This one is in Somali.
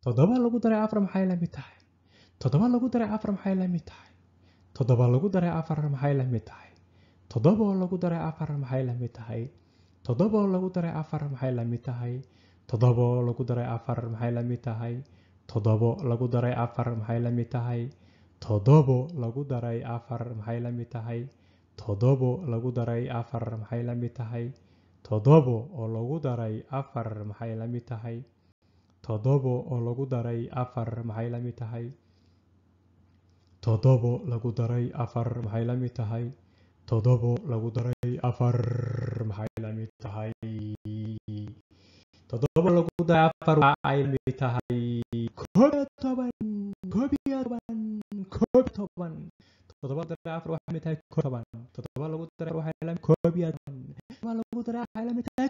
toddoba lagu daray afar maxay la mid tahay? Toddoba lagu daray afar maxay la mid tahay? Toddoba lagu daray afar maxay la mid tahay? Toddoba lagu daray afar maxay la mid tahay? Toddoba lagu daray afar maxay la mid tahay? Toddoba lagu daray afar maxay la mid tahay? Toddoba lagu daray afar maxay la mid tahay? Toddoba lagu daray afar maxay la mid tahay? Toddoba lagu daray afar maxay la mid tahay? Toddoba oo lagu daray afar maxay la mid tahay? Toddoba oo lagu daray afar maxay la mid tahay? Toddoba lagu daray afar maxay la mid tahay? Toddoba lagu daray afar maxay la mid tahay? Toddoba lagu daray afar waxay la mid tahay? Koob iyo toban. Koob iyo toban. Koob iyo toban. Toddoba lagu daray afar waxay la mid tahay koob iyo toban. Toddoba lagu daray waxay la mid koob iyo toban. Toddoba lagu daray waxay la mid tahay